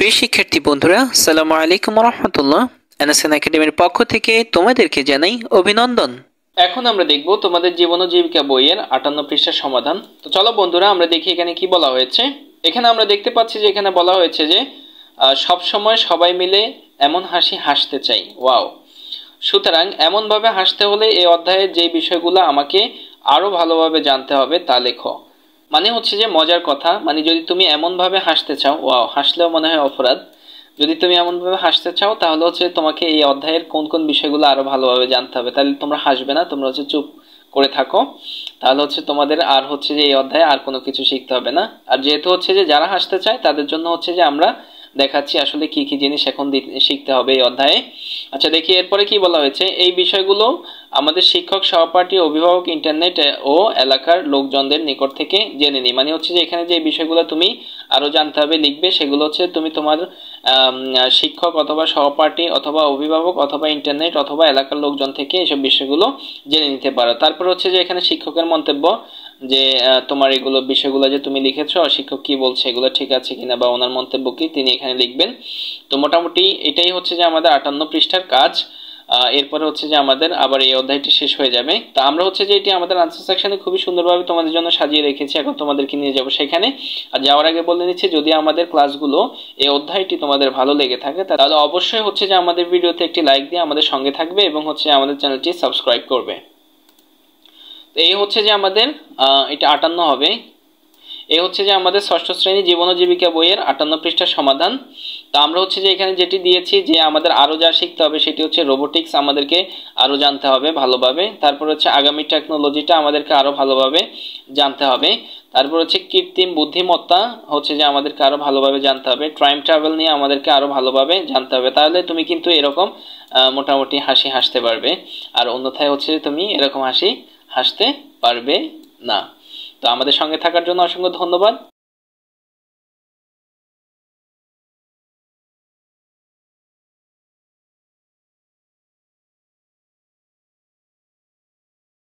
প্রিয় শিক্ষার্থী বন্ধুরা, আসসালামু আলাইকুম ওয়া রাহমাতুল্লাহ। এনএসএন একাডেমির পক্ষ থেকে তোমাদেরকে জানাই অভিনন্দন। এখন আমরা দেখব তোমাদের জীবন ও জীবিকা বইয়ের 58 পৃষ্ঠার সমাধান। তো চলো বন্ধুরা, আমরা দেখি এখানে কি বলা হয়েছে। এখানে আমরা দেখতে পাচ্ছি যে এখানে বলা হয়েছে যে সব সময় সবাই মিলে এমন হাসি হাসতে চাই। ওয়াও! সুতরাং এমনভাবে হাসতে হলে এই অধ্যায়ের যে বিষয়গুলো আমাকে আরো ভালোভাবে জানতে হবে তা লেখো। মানে হচ্ছে যে মজার কথা, মানে যদি তুমি এমনভাবে হাসতে চাও, ওয়াও, হাসলেও মনে হয় অপরাধ। যদি তুমি এমনভাবে হাসতে চাও তাহলে হচ্ছে তোমাকে এই অধ্যায়ের কোন কোন বিষয়গুলো আরো ভালোভাবে জানতে হবে। তাহলে তোমরা হাসবে না, তোমরা হচ্ছে চুপ করে থাকো। তাহলে হচ্ছে তোমাদের আর হচ্ছে যে এই অধ্যায়ে আর কোনো কিছু শিখতে হবে না। আর যেহেতু হচ্ছে যে যারা হাসতে চায় তাদের জন্য হচ্ছে যে আমরা দেখাচ্ছি আসলে কি কি জিনিস এখন শিখতে হবে এই অধ্যায়ে। আচ্ছা, দেখি এরপরে কি বলা হয়েছে। এই বিষয়গুলো আমাদের শিক্ষক, সহপাঠী, অভিভাবক, ইন্টারনেট ও এলাকার লোকজনদের নিকট থেকে জেনে নিই। মানে হচ্ছে যে এখানে যে বিষয়গুলো তুমি আরো জানতে হবে, লিখবে, সেগুলো হচ্ছে তুমি তোমার শিক্ষক অথবা সহপাঠী অথবা অভিভাবক অথবা ইন্টারনেট অথবা এলাকার লোকজন থেকে এসব বিষয়গুলো জেনে নিতে পারো। তারপর হচ্ছে যে এখানে শিক্ষকের মন্তব্য, যে তোমার এগুলো বিষয়গুলো যে তুমি লিখেছো শিক্ষক কি বলছে এগুলো ঠিক আছে কিনা বা ওনার মন্তব্য কি তিনি এখানে লিখবেন। তো মোটামুটি এটাই হচ্ছে যে আমাদের 58 পৃষ্ঠার কাজ। এরপরে হচ্ছে যে আমাদের আবার এই অধ্যায়টি শেষ হয়ে যাবে। তো আমরা হচ্ছে যে এটি আমাদের আনসার সেকশনে খুবই সুন্দরভাবে তোমাদের জন্য সাজিয়ে রেখেছি, এখন তোমাদেরকে নিয়ে যাব সেখানে। আর যাওয়ার আগে বলে নিচ্ছি, যদি আমাদের ক্লাসগুলো এই অধ্যায়টি তোমাদের ভালো লেগে থাকে তাহলে অবশ্যই হচ্ছে যে আমাদের ভিডিওতে একটি লাইক দিয়ে আমাদের সঙ্গে থাকবে এবং হচ্ছে আমাদের চ্যানেলটি সাবস্ক্রাইব করবে। তো এই হচ্ছে যে আমাদের এটা 58 হবে। এই হচ্ছে যে আমাদের ষষ্ঠ শ্রেণী জীবন ও জীবিকা বইয়ের 58 পৃষ্ঠার সমাধান। তো আমরা হচ্ছে যে এখানে যেটি দিয়েছি যে আমাদের আরো যা শিখতে হবে সেটি হচ্ছে রোবোটিক্স, আমাদেরকে আরো জানতে হবে ভালোভাবে। তারপর হচ্ছে আগামী টেকনোলজিটা আমাদেরকে আরো ভালোভাবে জানতে হবে। তারপর হচ্ছে কৃত্রিম বুদ্ধিমত্তা হচ্ছে যে আমাদেরকে আরো ভালোভাবে জানতে হবে। টাইম ট্রাভেল নিয়ে আমাদেরকে আরো ভালোভাবে জানতে হবে। তাহলে তুমি কিন্তু এরকম মোটামুটি হাসি হাসতে পারবে। আর অন্যথায় হচ্ছে তুমি এরকম হাসি হাসতে পারবে না। তো আমাদের সঙ্গে থাকার জন্য অসংখ্য ধন্যবাদ।